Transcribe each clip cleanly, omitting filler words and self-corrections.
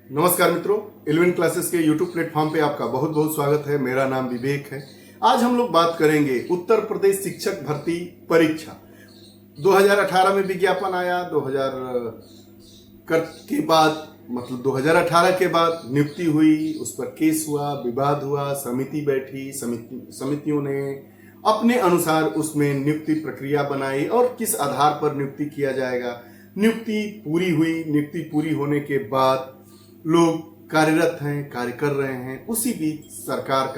नमस्कार मित्रों, 11 क्लासेस के यूट्यूब प्लेटफॉर्म पे आपका बहुत बहुत स्वागत है। मेरा नाम विवेक है। आज हम लोग बात करेंगे उत्तर प्रदेश शिक्षक भर्ती परीक्षा 2018 में विज्ञापन आया। 2018 के बाद नियुक्ति हुई, उस पर केस हुआ, विवाद हुआ, समिति बैठी, समितियों ने अपने अनुसार उसमें नियुक्ति प्रक्रिया बनाई और किस आधार पर नियुक्ति किया जाएगा। नियुक्ति पूरी हुई। नियुक्ति पूरी होने के बाद लोग कार्यरत हैं, कार्य कर रहे हैं। उसी बीच सरकार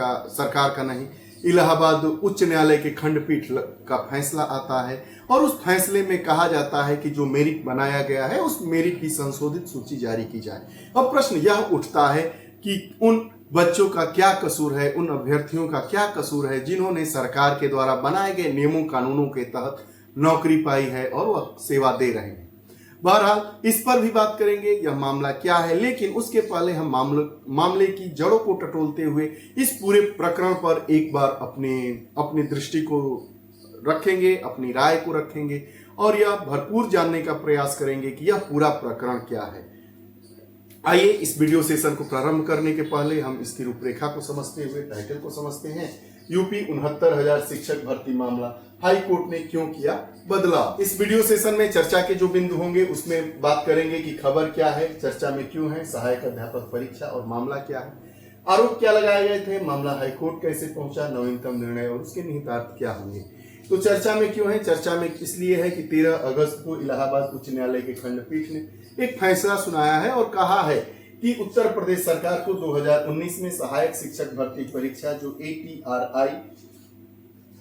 का नहीं, इलाहाबाद उच्च न्यायालय के खंडपीठ का फैसला आता है और उस फैसले में कहा जाता है कि जो मेरिट बनाया गया है उस मेरिट की संशोधित सूची जारी की जाए। अब प्रश्न यह उठता है कि उन बच्चों का क्या कसूर है, उन अभ्यर्थियों का क्या कसूर है जिन्होंने सरकार के द्वारा बनाए गए नियमों कानूनों के तहत नौकरी पाई है और वह सेवा दे रहे हैं। बहरहाल इस पर भी बात करेंगे, यह मामला क्या है। लेकिन उसके पहले हम मामले की जड़ों को टटोलते हुए इस पूरे प्रकरण पर एक बार अपनी दृष्टि को रखेंगे, अपनी राय को रखेंगे और यह भरपूर जानने का प्रयास करेंगे कि यह पूरा प्रकरण क्या है। आइए इस वीडियो सेशन को प्रारंभ करने के पहले हम इसकी रूपरेखा को समझते हुए टाइटल को समझते हैं। यूपी 69,000 शिक्षक भर्ती मामला, हाई कोर्ट ने क्यों किया बदलाव। इस वीडियो सेशन में चर्चा के जो बिंदु होंगे उसमें बात करेंगे कि खबर क्या है, चर्चा में क्यों है, सहायक अध्यापक परीक्षा और मामला क्या है, आरोप क्या लगाए गए थे, मामला हाई कोर्ट कैसे पहुंचा, नवीनतम निर्णय और उसके निहितार्थ क्या होंगे। तो चर्चा में क्यों है, चर्चा में इसलिए है कि 13 अगस्त को इलाहाबाद उच्च न्यायालय के खंडपीठ ने एक फैसला सुनाया है और कहा है कि उत्तर प्रदेश सरकार को 2019 में सहायक शिक्षक भर्ती परीक्षा जो ATRI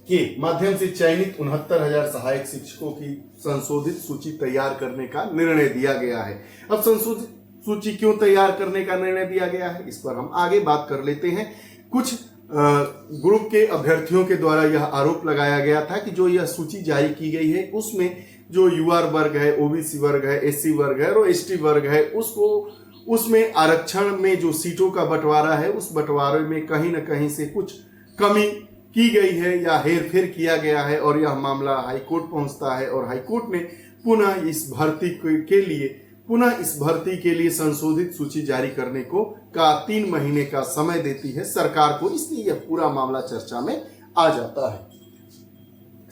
के माध्यम से चयनित 69,000 सहायक शिक्षकों की संशोधित सूची तैयार करने का निर्णय दिया गया है। अब संशोधित सूची क्यों तैयार करने का निर्णय दिया गया है, इस पर हम आगे बात कर लेते हैं। कुछ ग्रुप के अभ्यर्थियों के द्वारा यह आरोप लगाया गया था कि जो यह सूची जारी की गई है उसमें जो UR वर्ग है, OBC वर्ग है, SC वर्ग है और ST वर्ग है उसमें आरक्षण में जो सीटों का बंटवारा है उस बंटवारे में कहीं न कहीं से कुछ कमी की गई है या हेरफेर किया गया है और यह मामला हाईकोर्ट पहुंचता है और हाईकोर्ट ने पुनः इस भर्ती के लिए संशोधित सूची जारी करने को 3 महीने का समय देती है सरकार को। इसलिए यह पूरा मामला चर्चा में आ जाता है।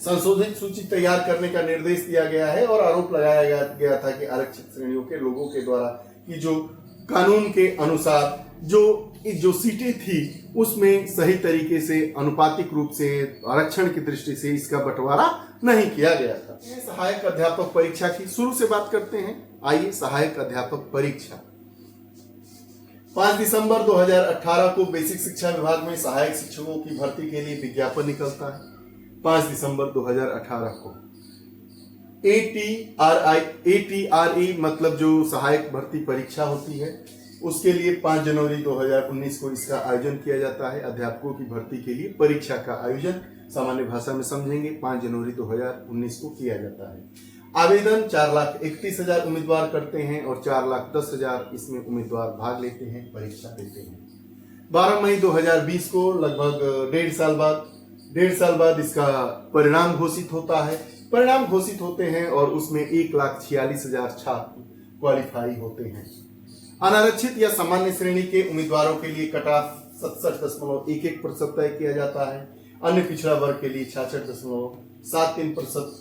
संशोधित सूची तैयार करने का निर्देश दिया गया है और आरोप लगाया गया था कि आरक्षित श्रेणियों के लोगों के द्वारा कि जो कानून के अनुसार जो सीटें थी उसमें सही तरीके से अनुपातिक रूप से आरक्षण की दृष्टि से इसका बंटवारा नहीं किया गया था। सहायक अध्यापक परीक्षा की शुरू से बात करते हैं। आइए, सहायक अध्यापक परीक्षा 5 दिसंबर 2018 को बेसिक शिक्षा विभाग में सहायक शिक्षकों की भर्ती के लिए विज्ञापन निकलता है। 5 दिसंबर 2018 को ATRI मतलब जो सहायक भर्ती परीक्षा होती है उसके लिए 5 जनवरी 2019 को इसका आयोजन किया जाता है। अध्यापकों की भर्ती के लिए परीक्षा का आयोजन सामान्य भाषा में समझेंगे 5 जनवरी 2019 को किया जाता है। आवेदन 4,31,000 उम्मीदवार करते हैं और 4,10,000 इसमें उम्मीदवार भाग लेते हैं, परीक्षा देते हैं। 12 मई 2020 को लगभग डेढ़ साल बाद इसका परिणाम घोषित होता है। परिणाम घोषित होते हैं और उसमें 1,46,000 छात्र क्वालिफाई होते हैं। अनारक्षित या सामान्य श्रेणी के उम्मीदवारों के लिए कट ऑफ 67.11% तय किया जाता है। अन्य पिछड़ा वर्ग के लिए 66.73%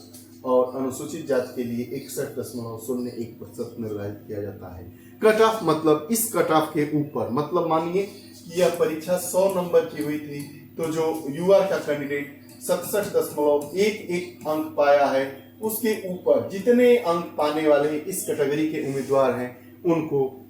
और अनुसूचित जाति के लिए 61.01% निर्धारित किया जाता है। कट ऑफ मतलब इस कट ऑफ के ऊपर, मतलब मानिए कि यह परीक्षा 100 नंबर की हुई थी तो जो UR का कैंडिडेट 67.11 अंक पाया है उसके ऊपर जितने अंक पाने वाले इस कैटेगरी के उम्मीदवार हैं उनको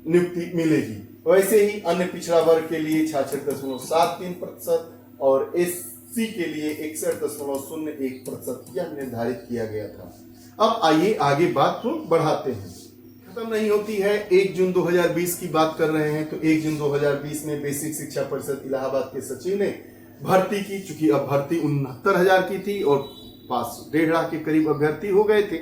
नियुक्ति मिलेगी। वैसे ही अन्य पिछड़ा वर्ग के लिए 66.73% और SC के लिए 61.01% यह निर्धारित किया गया था। अब आइए आगे बात को बढ़ाते हैं। खत्म नहीं होती है। 1 जून 2020 की बात कर रहे हैं तो 1 जून 2020 में बेसिक शिक्षा परिषद इलाहाबाद के सचिव ने भर्ती की। चूंकि अब भर्ती 69,000 की थी और पास 1.5 लाख के करीब अभ्यर्थी हो गए थे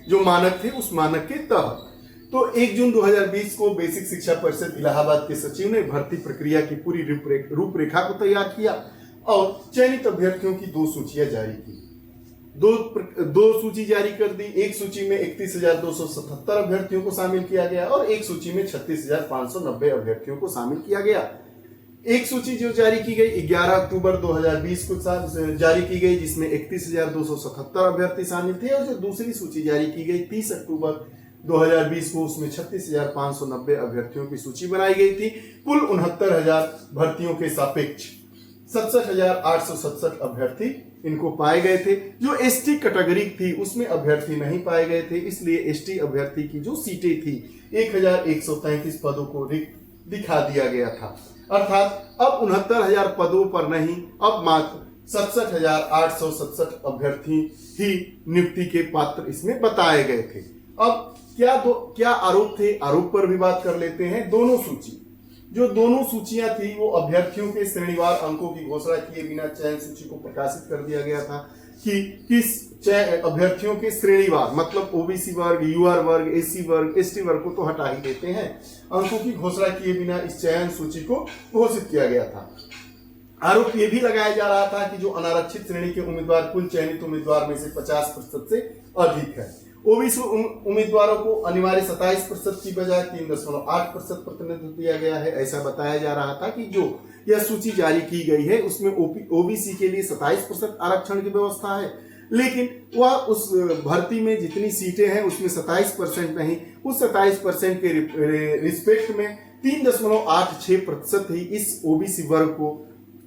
जो मानक थे, उस मानक के तहत तो 1 जून 2020 को बेसिक शिक्षा परिषद इलाहाबाद के सचिव ने भर्ती प्रक्रिया की पूरी रूपरेखा को तैयार किया और चयनित अभ्यर्थियों की 2 सूचियां जारी की। दो सूची जारी कर दी। एक सूची में 31,277 अभ्यर्थियों को शामिल किया गया और एक सूची में 36,590 अभ्यर्थियों को शामिल किया गया। एक सूची जो जारी की गई 11 अक्टूबर 2020 को जारी की गई, जिसमें 31,277 अभ्यर्थी शामिल थे, और जो दूसरी सूची जारी की गई 30 अक्टूबर 2020 को, उसमें 36,590 अभ्यर्थियों की सूची बनाई गई थी। कुल 69,000 भर्तियों के सापेक्ष 67,867 अभ्यर्थी इनको पाए गए थे। जो एसटी कैटेगरी थी उसमें अभ्यर्थी नहीं पाए गए थे, इसलिए एसटी अभ्यर्थी की जो सीटें थी 1,133 पदों को रिक्त दिखा दिया गया था। अर्थात अब 69,000 पदों पर नहीं, अब मात्र 67,867 अभ्यर्थी ही नियुक्ति के पात्र इसमें बताए गए थे। अब क्या आरोप थे, आरोप पर भी बात कर लेते हैं। दोनों सूचियां थी वो अभ्यर्थियों के श्रेणीवार अंकों की घोषणा किए बिना चयन सूची को प्रकाशित कर दिया गया था कि किस अभ्यर्थियों के श्रेणीवार, मतलब ओबीसी वर्ग, यूआर वर्ग, एससी वर्ग, एसटी वर्ग को तो हटा ही देते हैं, अंकों की घोषणा किए बिना इस चयन सूची को घोषित किया गया था। आरोप यह भी लगाया जा रहा था कि जो अनारक्षित श्रेणी के उम्मीदवार कुल चयनित उम्मीदवार में से 50% से अधिक है। ओबीसी उम्मीदवारों को अनिवार्य 27% की बजाय 3.8% प्रतिनिधित्व दिया गया है। ऐसा बताया जा रहा था कि जो यह सूची जारी की गई है उसमें ओबीसी के लिए 27% आरक्षण की व्यवस्था है, लेकिन वह उस भर्ती में जितनी सीटें हैं उसमें 27% नहीं, उस 27% के रिस्पेक्ट में 3.86% ही इस ओबीसी वर्ग को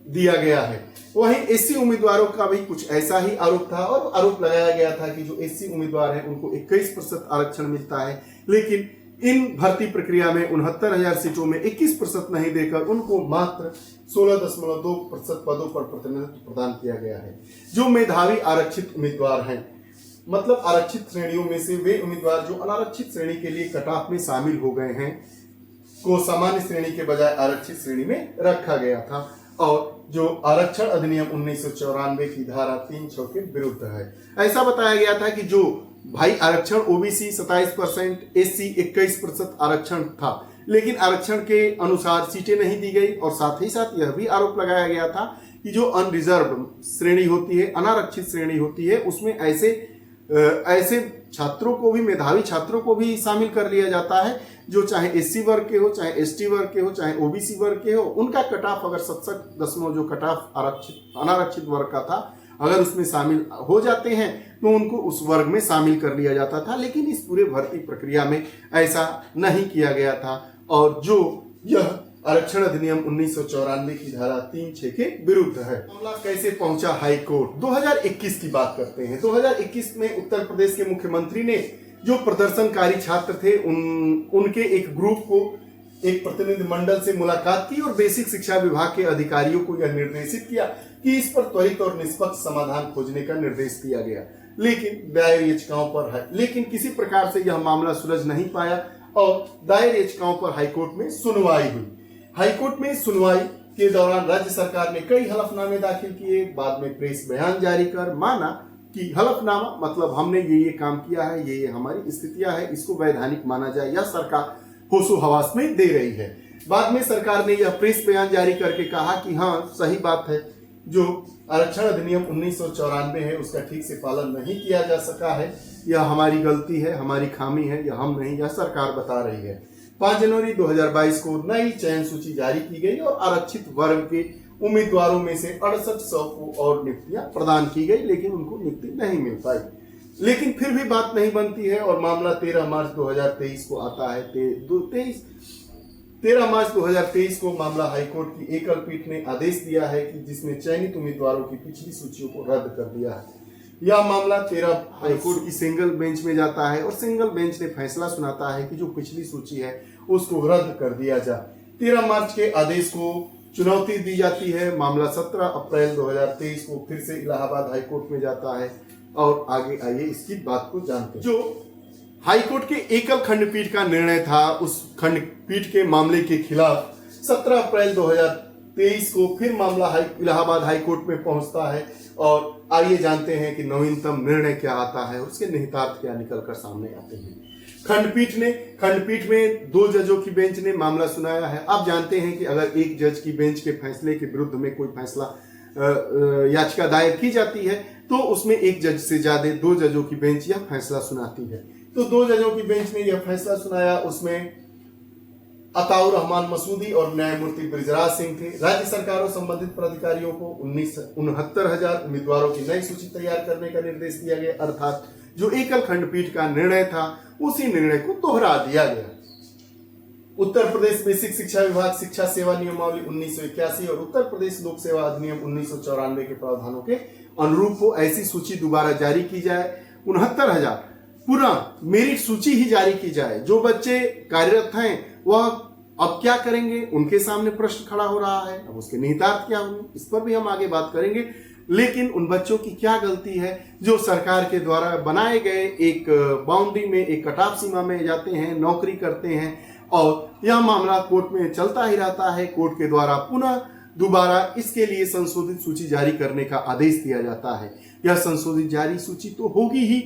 दिया गया है। वहीं एससी उम्मीदवारों का भी कुछ ऐसा ही आरोप था और आरोप लगाया गया था कि जो एससी उम्मीदवार हैं उनको 21% आरक्षण मिलता है, लेकिन इन भर्ती प्रक्रिया में 69,000 सीटों में 21% नहीं देकर उनको मात्र 16.2% पदों पर प्रतिनिधित्व प्रदान किया गया है। जो मेधावी आरक्षित उम्मीदवार हैं, मतलब आरक्षित श्रेणियों में से वे उम्मीदवार जो अनारक्षित श्रेणी के लिए कट ऑफ में शामिल हो गए हैं, को सामान्य श्रेणी के बजाय आरक्षित श्रेणी में रखा गया था और जो आरक्षण अधिनियम 1994 की धारा 3(6) के विरुद्ध है। ऐसा बताया गया था कि जो भाई आरक्षण ओबीसी 27%, एससी 21% आरक्षण था, लेकिन आरक्षण के अनुसार सीटें नहीं दी गई और साथ ही साथ यह भी आरोप लगाया गया था कि जो अनरिजर्व श्रेणी होती है, अनारक्षित श्रेणी होती है, उसमें ऐसे छात्रों को भी, मेधावी छात्रों को भी शामिल कर लिया जाता है जो चाहे एससी वर्ग के हो, चाहे एसटी वर्ग के हो, चाहे ओबीसी वर्ग के हो। उनका कट ऑफ अगर 67 जो कट ऑफ अनारक्षित वर्ग का था, अगर उसमें शामिल हो जाते हैं तो उनको उस वर्ग में शामिल कर लिया जाता था, लेकिन इस पूरे भर्ती प्रक्रिया में ऐसा नहीं किया गया था और जो यह आरक्षण अधिनियम 1994 की धारा 3(6) के विरुद्ध है। मामला कैसे पहुंचा हाई कोर्ट? 2021 की बात करते हैं। 2021 में उत्तर प्रदेश के मुख्यमंत्री ने जो प्रदर्शनकारी छात्र थे उनके एक ग्रुप को एक प्रतिनिधि मंडल से मुलाकात की और बेसिक शिक्षा विभाग के अधिकारियों को यह निर्देशित किया कि इस पर त्वरित और निष्पक्ष समाधान खोजने का निर्देश दिया गया, लेकिन दायर याचिकाओं पर है, लेकिन किसी प्रकार से यह मामला सुलझ नहीं पाया और दायर याचिकाओं पर हाईकोर्ट में सुनवाई हुई। हाईकोर्ट में सुनवाई के दौरान राज्य सरकार ने कई हलफनामे दाखिल किए, बाद में प्रेस बयान जारी कर माना कि हलफनामा मतलब हमने ये काम किया है, ये हमारी स्थितियां है, इसको वैधानिक माना जाए, या सरकार होशो हवास में दे रही है। बाद में सरकार ने यह प्रेस बयान जारी करके कहा कि हाँ सही बात है, जो आरक्षण अधिनियम 1994 है उसका ठीक से पालन नहीं किया जा सका है, यह हमारी गलती है, हमारी खामी है, यह हम नहीं, यह सरकार बता रही है। 5 जनवरी 2022 को नई चयन सूची जारी की गई और आरक्षित वर्ग के उम्मीदवारों में से 6800 को और नियुक्तियां प्रदान की गई, लेकिन उनको नियुक्ति नहीं मिल पाई। लेकिन फिर भी बात नहीं बनती है और मामला 13 मार्च 2023 को आता है। 13 मार्च 2023 को मामला हाईकोर्ट की एकल पीठ ने आदेश दिया है कि जिसमें चयनित उम्मीदवारों की पिछली सूचियों को रद्द कर दिया है। यह मामला 13 हाईकोर्ट की सिंगल बेंच में जाता है और सिंगल बेंच ने फैसला सुनाता है कि जो पिछली सूची है उसको रद्द कर दिया जाए। 13 मार्च के आदेश को चुनौती दी जाती है। मामला 17 अप्रैल 2023 को फिर से इलाहाबाद हाईकोर्ट में जाता है और आगे आइए इसकी बात को जानते हैं। जो हाईकोर्ट के एकल खंडपीठ का निर्णय था, उस खंडपीठ के मामले के खिलाफ 17 अप्रैल 2023 को फिर मामला इलाहाबाद हाईकोर्ट में पहुंचता है और आइए जानते हैं कि नवीनतम निर्णय क्या आता है, उसके निहितार्थ क्या निकलकर सामने आते हैं। खंडपीठ में 2 जजों की बेंच ने मामला सुनाया है। आप जानते हैं कि अगर एक जज की बेंच के फैसले के विरुद्ध में कोई फैसला याचिका दायर की जाती है तो उसमें एक जज से ज्यादा 2 जजों की बेंच यह फैसला सुनाती है। तो 2 जजों की बेंच ने यह फैसला सुनाया, उसमें अताउर रहमान मसूदी और न्यायमूर्ति ब्रिजराज सिंह थे। राज्य सरकार और संबंधित प्राधिकारियों को 69,000 उम्मीदवारों की नई सूची तैयार करने का निर्देश दिया गया, अर्थात जो एकल खंडपीठ का निर्णय था उसी निर्णय को दोहरा दिया गया। उत्तर प्रदेश बेसिक शिक्षा विभाग शिक्षा सेवा नियमावली 1981 और उत्तर प्रदेश लोक सेवा अधिनियम 1994 के प्रावधानों के अनुरूप हो ऐसी सूची दोबारा जारी की जाए। 69,000 पुनः मेरिट सूची ही जारी की जाए। जो बच्चे कार्यरत हैं वह अब क्या करेंगे, उनके सामने प्रश्न खड़ा हो रहा है। अब उसके निहितार्थ क्या होंगे, इस पर भी हम आगे बात करेंगे। लेकिन उन बच्चों की क्या गलती है जो सरकार के द्वारा बनाए गए एक बाउंड्री में, एक कटाफ सीमा में जाते हैं, नौकरी करते हैं और यह मामला कोर्ट में चलता ही रहता है। कोर्ट के द्वारा पुनः दोबारा इसके लिए संशोधित सूची जारी करने का आदेश दिया जाता है। यह संशोधित जारी सूची तो होगी ही,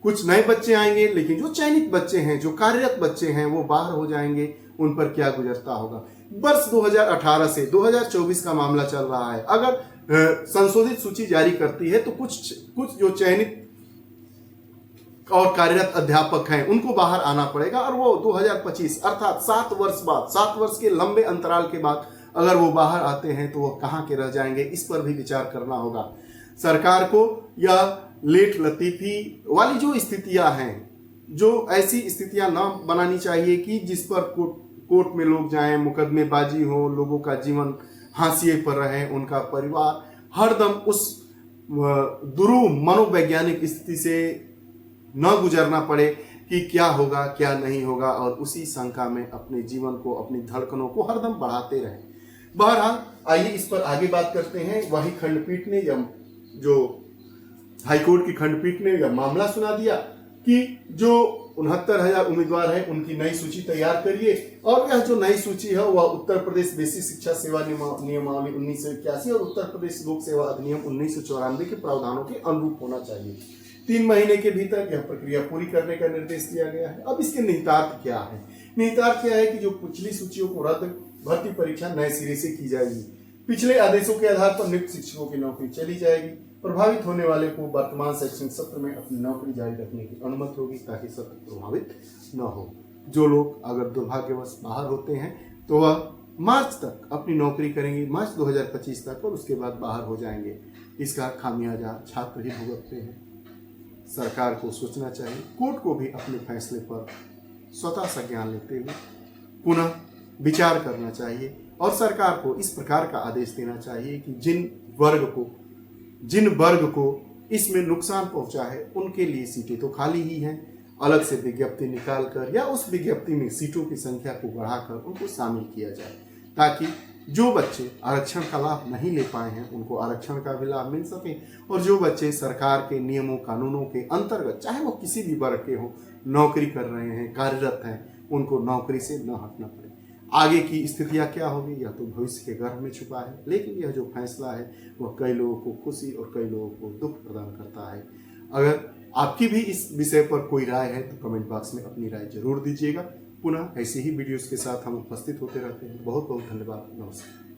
कुछ नए बच्चे आएंगे, लेकिन जो चयनित बच्चे हैं, जो कार्यरत बच्चे हैं, वो बाहर हो जाएंगे। उन पर क्या गुजरता होगा। वर्ष 2018 से 2024 का मामला चल रहा है। अगर संशोधित सूची जारी करती है तो कुछ जो चयनित और कार्यरत अध्यापक हैं उनको बाहर आना पड़ेगा और वो 2025 अर्थात 7 वर्ष बाद, 7 वर्ष के लंबे अंतराल के बाद अगर वो बाहर आते हैं तो वो कहाँ के रह जाएंगे, इस पर भी विचार करना होगा। सरकार को यह लेट लतीफी वाली जो स्थितियां हैं, जो ऐसी स्थितियां न बनानी चाहिए कि जिस पर कोर्ट में लोग जाएं, मुकदमेबाजी हो, लोगों का जीवन हाशिए पर रहे, उनका परिवार हरदम उस दुरूह मनोवैज्ञानिक स्थिति से न गुजरना पड़े कि क्या होगा क्या नहीं होगा, और उसी शंका में अपने जीवन को, अपनी धड़कनों को हरदम बढ़ाते रहे। बहरहाल आइए इस पर आगे बात करते हैं। वही खंडपीठ ने, या जो हाईकोर्ट की खंडपीठ ने यह मामला सुना दिया कि जो 69,000 उम्मीदवार हैं उनकी नई सूची तैयार करिए, और यह जो नई सूची है वह उत्तर प्रदेश बेसिक शिक्षा सेवा नियमावली 1981 और उत्तर प्रदेश लोक सेवा अधिनियम 1994 के प्रावधानों के अनुरूप होना चाहिए। 3 महीने के भीतर यह प्रक्रिया पूरी करने का निर्देश दिया गया है। अब इसके निहितार्थ क्या है? निहितार्थ क्या है कि जो पिछली सूचियों को रद्द, भर्ती परीक्षा नए सिरे से की जाएगी। पिछले आदेशों के आधार पर नियुक्त शिक्षकों की नौकरी चली जाएगी। प्रभावित होने वाले को वर्तमान शैक्षणिक सत्र में अपनी नौकरी जारी रखने की अनुमति होगी ताकि सत्र प्रभावित न हो। जो लोग अगर दुर्भाग्यवश बाहर होते हैं तो वह मार्च तक अपनी नौकरी करेंगे, मार्च 2025 तक, और उसके बाद बाहर हो जाएंगे। इसका खामियाजा छात्र ही भुगतते हैं। सरकार को सोचना चाहिए, कोर्ट को भी अपने फैसले पर स्वतः संज्ञान लेते हुए पुनः विचार करना चाहिए और सरकार को इस प्रकार का आदेश देना चाहिए कि जिन वर्ग को इसमें नुकसान पहुंचा है उनके लिए सीटें तो खाली ही हैं, अलग से विज्ञप्ति निकालकर या उस विज्ञप्ति में सीटों की संख्या को बढ़ाकर उनको शामिल किया जाए, ताकि जो बच्चे आरक्षण का लाभ नहीं ले पाए हैं उनको आरक्षण का भी लाभ मिल सके, और जो बच्चे सरकार के नियमों कानूनों के अंतर्गत, चाहे वो किसी भी वर्ग के हो, नौकरी कर रहे हैं, कार्यरत हैं, उनको नौकरी से न हटना पड़े। आगे की स्थितियां क्या होगी यह तो भविष्य के गर्भ में छुपा है, लेकिन यह जो फैसला है वह कई लोगों को खुशी और कई लोगों को दुख प्रदान करता है। अगर आपकी भी इस विषय पर कोई राय है तो कमेंट बॉक्स में अपनी राय जरूर दीजिएगा। पुनः ऐसे ही वीडियोस के साथ हम उपस्थित होते रहते हैं। बहुत बहुत धन्यवाद। नमस्कार।